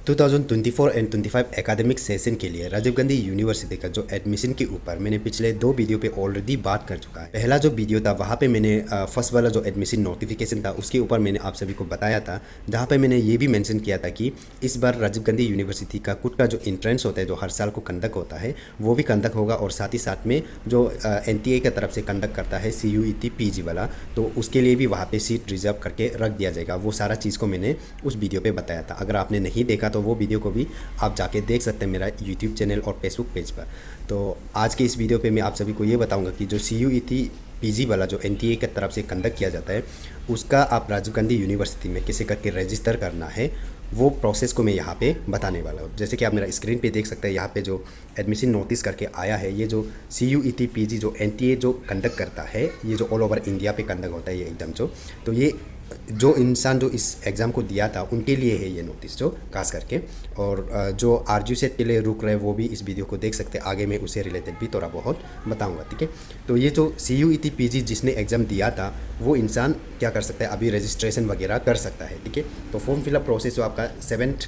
2024 and 25 academic session के लिए Rajiv Gandhi university का जो एडमिशन के ऊपर मैंने पिछले 2 वीडियो पे ऑलरेडी बात कर चुका है। पहला जो वीडियो था वहाँ पे मैंने फर्स्ट वाला जो एडमिशन नोटिफिकेशन था उसके ऊपर मैंने आप सभी को बताया था, जहाँ पे मैंने ये भी मेंशन किया था कि इस बार राजीव गांधी यूनिवर्सिटी का खुद का जो एंट्रेंस होता है जो हर साल को कंडक्ट होता है वो भी कंडक्ट होगा, और साथ ही साथ में जो NTA की तरफ से कंडक्ट करता है CUET PG वाला, तो उसके लिए भी वहाँ पर सीट रिजर्व करके रख दिया जाएगा। वो सारा चीज़ को मैंने उस वीडियो पर बताया था। अगर आपने नहीं देखा तो वो वीडियो को भी आप जाके देख सकते हैं मेरा यूट्यूब चैनल और फेसबुक पेज पर। तो आज के इस वीडियो पे मैं आप सभी को ये बताऊंगा कि जो CUET PG वाला जो NTA की तरफ से कंडक्ट किया जाता है उसका आप राजीव गांधी यूनिवर्सिटी में कैसे करके रजिस्टर करना है, वो प्रोसेस को मैं यहाँ पे बताने वाला हूँ। जैसे कि आप मेरा स्क्रीन पे देख सकते हैं, यहाँ पे जो एडमिशन नोटिस करके आया है, ये जो CUET PG जो NTA जो कंडक्ट करता है, ये जो ऑल ओवर इंडिया पे कंडक्ट होता है ये एग्ज़ाम तो ये जो इंसान जो इस एग्ज़ाम को दिया था उनके लिए है ये नोटिस जो खास करके। और जो आरजू सेट के लिए रुक रहे वो भी इस वीडियो को देख सकते हैं, आगे मैं उसे रिलेटेड भी थोड़ा बहुत बताऊंगा, ठीक है। तो ये जो CUET PG जिसने एग्ज़ाम दिया था वो इंसान क्या कर सकता है, अभी रजिस्ट्रेशन वगैरह कर सकता है, ठीक है। तो फॉर्म फिलअप प्रोसेस जो आपका 7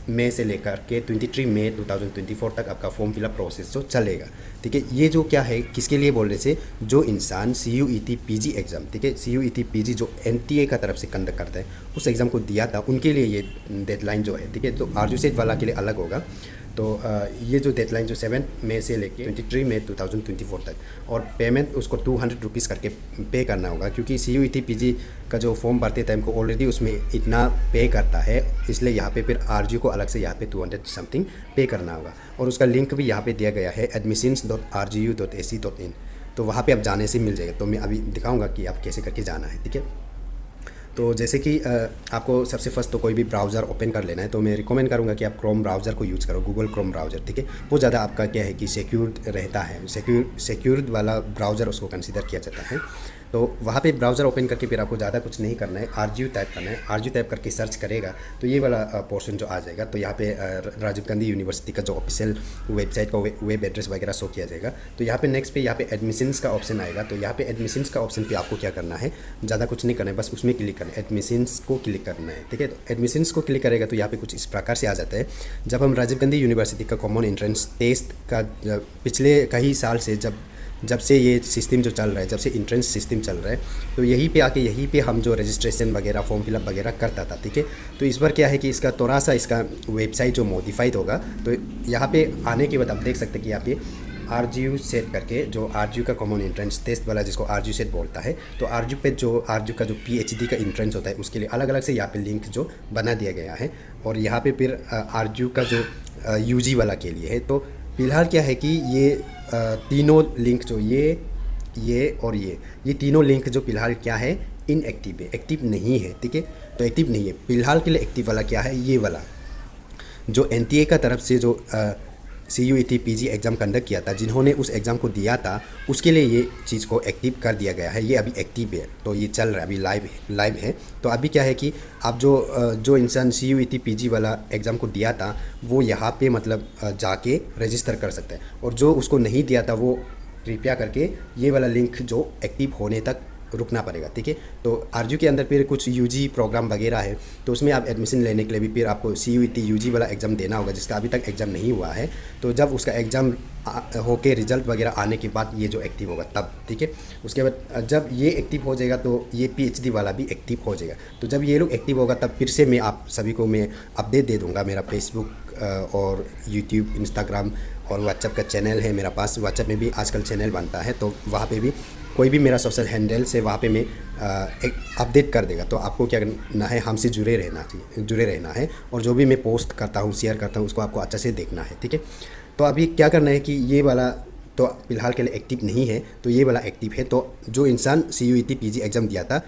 मई से लेकर के 23 मई 2024 तक आपका फॉर्म फिलअप प्रोसेस जो चलेगा, ठीक है। ये जो क्या है, किसके लिए बोल रहे थे, जो इंसान CUET PG एग्ज़ाम, ठीक है, CUET PG जो NTA का तरफ से कंडक्ट करता है उस एग्ज़ाम को दिया था उनके लिए ये डेडलाइन जो है, ठीक है। तो आरजू सेट वाला के लिए अलग होगा। तो ये जो डेडलाइन जो 7 मई से लेके 23 मई 2024 तक, और पेमेंट उसको 200 रुपीज़ करके पे करना होगा, क्योंकि CUET PG का जो फॉर्म भरते टाइम को ऑलरेडी उसमें इतना पे करता है, इसलिए यहाँ पे फिर आरजू को अलग से यहाँ पे 200 समथिंग पे करना होगा। और उसका लिंक भी यहाँ पे दिया गया है admissions.rgu.ac.in, तो वहाँ पे आप जाने से मिल जाएगा। तो मैं अभी दिखाऊँगा कि आप कैसे करके जाना है, ठीक है। तो जैसे कि आपको सबसे फर्स्ट तो कोई भी ब्राउज़र ओपन कर लेना है, तो मैं रिकमेंड करूँगा कि आप क्रोम ब्राउज़र को यूज़ करो, गूगल क्रोम ब्राउज़र, ठीक है। वो ज़्यादा आपका क्या है कि सिक्योर्ड रहता है, सिक्योर्ड वाला ब्राउज़र उसको कंसीडर किया जाता है। तो वहाँ पे ब्राउज़र ओपन करके फिर आपको ज़्यादा कुछ नहीं करना है, आरजू टाइप करना है। आरजू टाइप करके सर्च करेगा तो ये वाला पोर्शन जो आ जाएगा। तो यहाँ पे राजीव गांधी यूनिवर्सिटी का जो ऑफिशियल वेबसाइट का वेब एड्रेस वगैरह शो किया जाएगा। तो यहाँ पे नेक्स्ट पे यहाँ पे एडमिशन्स का ऑप्शन आएगा। तो यहाँ पे एडमिशन्स का ऑप्शन पे आपको क्या करना है, ज़्यादा कुछ नहीं करना है, बस उसमें क्लिक करना है, एडमिशन्स को क्लिक करना है, ठीक है। तो एडमिशन्स को क्लिक करेगा तो यहाँ पे कुछ इस प्रकार से आ जाता है। जब हम राजीव गांधी यूनिवर्सिटी का कॉमन एंट्रेंस टेस्ट का पिछले कई साल से जब से ये सिस्टम जो चल रहा है, जब से एंट्रेंस सिस्टम चल रहा है, तो यहीं पे आके यहीं पे हम जो रजिस्ट्रेशन वगैरह फॉर्म फिलअप वगैरह करता था, ठीक है। तो इस बार क्या है कि इसका थोड़ा सा इसका वेबसाइट जो मॉडिफाइड होगा। तो यहाँ पे आने के बाद आप देख सकते हैं कि यहाँ पे आरजू सेट करके जो आरजू का कॉमन एंट्रेंस टेस्ट वाला जिसको आरजू सेट बोलता है, तो आरजू पे जो आरजू का जो PhD का एंट्रेंस होता है उसके लिए अलग अलग से यहाँ पे लिंक जो बना दिया गया है। और यहाँ पे फिर आरजू का जो UG वाला के लिए है। तो फिलहाल क्या है कि ये तीनों लिंक जो ये और ये तीनों लिंक जो फिलहाल क्या है, इनएक्टिव है, एक्टिव नहीं है, ठीक है। तो एक्टिव नहीं है फिलहाल के लिए। एक्टिव वाला क्या है, ये वाला जो NTA का तरफ से जो CUET PG एग्ज़ाम कंडक्ट किया था, जिन्होंने उस एग्ज़ाम को दिया था उसके लिए ये चीज़ को एक्टिव कर दिया गया है। ये अभी एक्टिव है, तो ये चल रहा है, अभी लाइव है। तो अभी क्या है कि आप जो इंसान CUET PG वाला एग्ज़ाम को दिया था वो यहाँ पे मतलब जाके रजिस्टर कर सकता है, और जो उसको नहीं दिया था वो कृपया करके ये वाला लिंक जो एक्टिव होने तक रुकना पड़ेगा, ठीक है। तो आरजू के अंदर फिर कुछ UG प्रोग्राम वगैरह है, तो उसमें आप एडमिशन लेने के लिए भी फिर आपको CUET UG वाला एग्ज़ाम देना होगा, जिसका अभी तक एग्ज़ाम नहीं हुआ है। तो जब उसका एग्ज़ाम होके रिजल्ट वगैरह आने के बाद ये जो एक्टिव होगा तब, ठीक है। उसके बाद जब ये एक्टिव हो जाएगा तो ये PhD वाला भी एक्टिव हो जाएगा। तो जब ये लोग एक्टिव होगा तब फिर से मैं आप सभी को मैं अपडेट दे दूँगा। मेरा फेसबुक और यूट्यूब, इंस्टाग्राम और व्हाट्सएप का चैनल है मेरा पास। व्हाट्सएप में भी आजकल चैनल बनता है, तो वहाँ पे भी कोई भी मेरा सोशल हैंडल से वहाँ पे मैं एक अपडेट कर देगा। तो आपको क्या करना है, हमसे जुड़े रहना है, और जो भी मैं पोस्ट करता हूँ, शेयर करता हूँ, उसको आपको अच्छे से देखना है, ठीक है। तो अभी क्या करना है कि ये वाला तो फिलहाल के लिए एक्टिव नहीं है, तो ये वाला एक्टिव है। तो जो इंसान CUET PG एग्ज़ाम दिया था,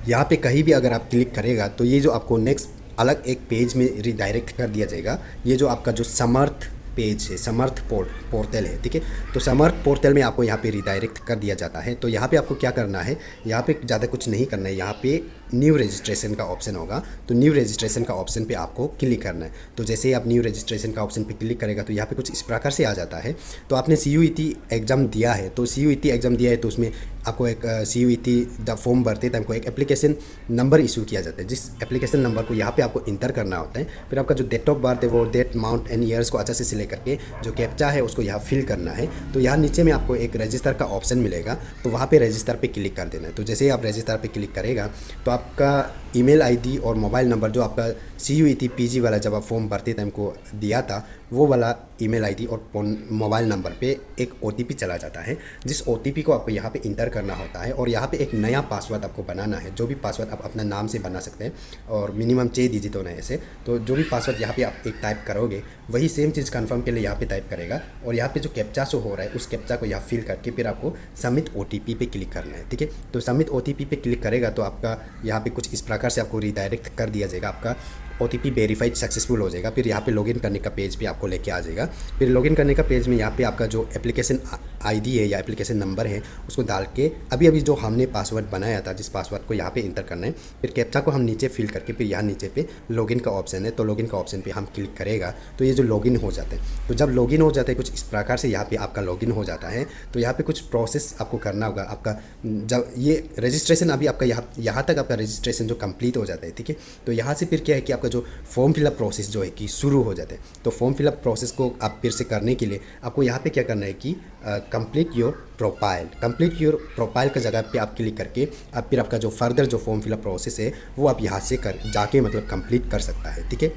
यहाँ पे कहीं भी अगर आप क्लिक करेगा तो ये जो आपको नेक्स्ट अलग एक पेज में रिडायरेक्ट कर दिया जाएगा। ये जो आपका जो समर्थ पेज है, समर्थ पोर्टल है, ठीक है। तो समर्थ पोर्टल में आपको यहाँ पे रिडायरेक्ट कर दिया जाता है। तो यहाँ पे आपको क्या करना है, यहाँ पे ज़्यादा कुछ नहीं करना है, यहाँ पे न्यू रजिस्ट्रेशन का ऑप्शन होगा। तो न्यू रजिस्ट्रेशन का ऑप्शन पे आपको क्लिक करना है। तो जैसे ही आप न्यू रजिस्ट्रेशन का ऑप्शन पे क्लिक करेगा तो यहाँ पे कुछ इस प्रकार से आ जाता है। तो आपने CUET एग्ज़ाम दिया है, तो CUET एग्ज़ाम दिया है तो उसमें आपको एक CUET जब फॉर्म भरते टाइम को एक एप्लीकेशन नंबर इशू किया जाता है, जिस एप्लीकेशन नंबर को यहाँ पे आपको इंटर करना होता है। फिर आपका जो डेट ऑफ बर्थ है वो डेट, माउंट एंड ईयर्स को अच्छे से सिलेक्ट करके जो कैप्चा है उसको यहाँ फिल करना है। तो यहाँ नीचे में आपको एक रजिस्टर का ऑप्शन मिलेगा, तो वहाँ पे रजिस्टर पे क्लिक कर देना है। तो जैसे ही आप रजिस्टर पे क्लिक करेगा तो आपका ईमेल आईडी और मोबाइल नंबर जो आपका CUET PG वाला जब आप फॉर्म भरते टाइम को दिया था वो वाला ईमेल आईडी और मोबाइल नंबर पे एक OTP चला जाता है, जिस OTP को आपको यहाँ पे इंटर करना होता है और यहाँ पे एक नया पासवर्ड आपको बनाना है। जो भी पासवर्ड आप अपना नाम से बना सकते हैं और मिनिमम 6 डिजिट होना है ऐसे। तो जो भी पासवर्ड यहाँ पे आप एक टाइप करोगे वही सेम चीज़ कंफर्म के लिए यहाँ पे टाइप करेगा और यहाँ पे जो कैप्चा शो हो रहा है उस कैप्चा को यहाँ फिल करके फिर आपको सबमिट OTP पे क्लिक करना है। ठीक है, तो सबमिट OTP पे क्लिक करेगा तो आपका यहाँ पे कुछ इस प्रकार से आपको रिडायरेक्ट कर दिया जाएगा, आपका OTP वेरीफाइड सक्सेसफुल हो जाएगा। फिर यहाँ पे लॉगिन करने का पेज पे आपको लेके आ जाएगा। फिर लॉगिन करने का पेज में यहाँ पे आपका जो एप्लीकेशन ID है या एप्लीकेशन नंबर है उसको डाल के अभी जो हमने पासवर्ड बनाया था जिस पासवर्ड को यहाँ पे इंटर करना है, फिर कैप्चा को हम नीचे फिल करके फिर यहाँ नीचे पे लॉगिन का ऑप्शन है, तो लॉगिन का ऑप्शन पे हम क्लिक करेगा तो ये जो लॉगिन हो जाता है। तो जब लॉगिन हो जाता है कुछ इस प्रकार से यहाँ पे आपका लॉगिन हो जाता है, तो यहाँ पे कुछ प्रोसेस आपको करना होगा। आपका जब ये रजिस्ट्रेशन अभी आपका यहाँ तक आपका रजिस्ट्रेशन जो कंप्लीट हो जाता है, ठीक है, तो यहाँ से फिर क्या है कि आपका जो फॉर्म फिलअप प्रोसेस जो है कि शुरू हो जाता है। तो फॉर्म फिलअप प्रोसेस को आप फिर से करने के लिए आपको यहाँ पे क्या करना है कि कंप्लीट योर प्रोफाइल का जगह पे आप क्लिक करके आप फिर आपका जो फर्दर जो फॉर्म फिलअप प्रोसेस है वो आप यहाँ से जाके मतलब कंप्लीट कर सकता है। ठीक है,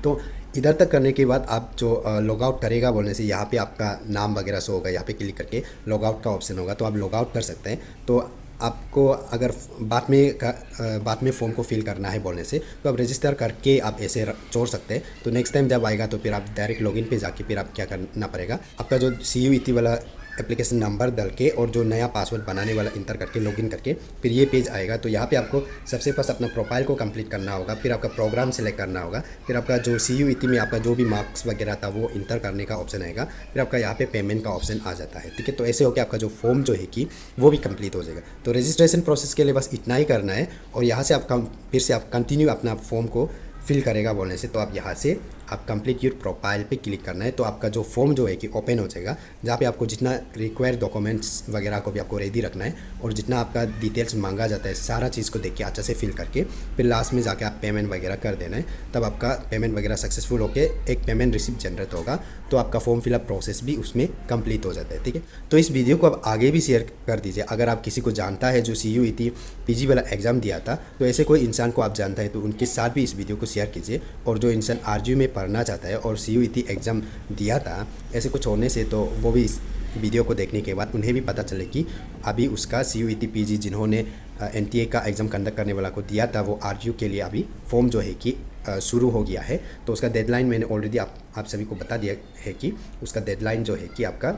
तो इधर तक करने के बाद आप जो लॉग आउट करेगा बोलने से यहाँ पे आपका नाम वगैरह शो होगा, यहाँ पे क्लिक करके लॉग आउट का ऑप्शन होगा तो आप लॉग आउट कर सकते हैं। तो आपको अगर बाद में फॉर्म को फिल करना है बोलने से तो आप रजिस्टर करके आप ऐसे छोड़ सकते हैं। तो नेक्स्ट टाइम जब आएगा तो फिर आप डायरेक्ट लॉगिन पे जाके फिर आप क्या करना पड़ेगा, आपका जो CUET वाला एप्लीकेशन नंबर डाल के और जो नया पासवर्ड बनाने वाला इंटर करके लॉगिन करके फिर ये पेज आएगा। तो यहाँ पे आपको सबसे फर्स्ट अपना प्रोफाइल को कंप्लीट करना होगा, फिर आपका प्रोग्राम सेलेक्ट करना होगा, फिर आपका जो CUET में आपका जो भी मार्क्स वगैरह था वो इंटर करने का ऑप्शन आएगा, फिर आपका यहाँ पे पेमेंट का ऑप्शन आ जाता है। ठीक है, तो ऐसे होकर आपका जो फॉर्म जो है कि वो भी कंप्लीट हो जाएगा। तो रजिस्ट्रेशन प्रोसेस के लिए बस इतना ही करना है और यहाँ से आप फिर से आप कंटिन्यू अपना फॉर्म को फिल करेगा बोलने से तो आप यहाँ से आप कंप्लीट योर प्रोफाइल पे क्लिक करना है। तो आपका जो फॉर्म जो है कि ओपन हो जाएगा, जहाँ पे आपको जितना रिक्वायर्ड डॉक्यूमेंट्स वगैरह को भी आपको रेडी रखना है और जितना आपका डिटेल्स मांगा जाता है सारा चीज़ को देख के अच्छे से फिल करके फिर लास्ट में जाके आप पेमेंट वगैरह कर देना है। तब आपका पेमेंट वगैरह सक्सेसफुल होकर एक पेमेंट रिसिप्ट जनरेट होगा तो आपका फॉर्म फिलअप प्रोसेस भी उसमें कंप्लीट हो जाता है। ठीक है, तो इस वीडियो को आप आगे भी शेयर कर दीजिए। अगर आप किसी को जानता है जो CUET PG वाला एग्ज़ाम दिया था, तो ऐसे कोई इंसान को आप जानता है तो उनके साथ भी इस वीडियो को शेयर कीजिए। और जो इंसान RGU में पढ़ना चाहता है और CUET एग्ज़ाम दिया था ऐसे कुछ होने से, तो वो भी इस वीडियो को देखने के बाद उन्हें भी पता चले कि अभी उसका CUET PG जिन्होंने NTA का एग्ज़ाम कंडक्ट करने वाला को दिया था वो RGU के लिए अभी फॉर्म जो है कि शुरू हो गया है। तो उसका डेडलाइन मैंने ऑलरेडी आप सभी को बता दिया है कि उसका डेडलाइन जो है कि आपका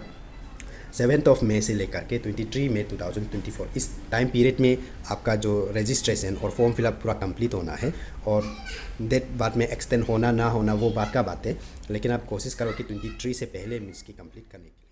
7 मई से लेकर के 23 मई 2024 इस टाइम पीरियड में आपका जो रजिस्ट्रेशन और फॉर्म फिलअप पूरा कंप्लीट होना है। और डेट बाद में एक्सटेंड होना ना होना वो बात का बात है, लेकिन आप कोशिश करो कि 23 से पहले इसकी कंप्लीट करने की।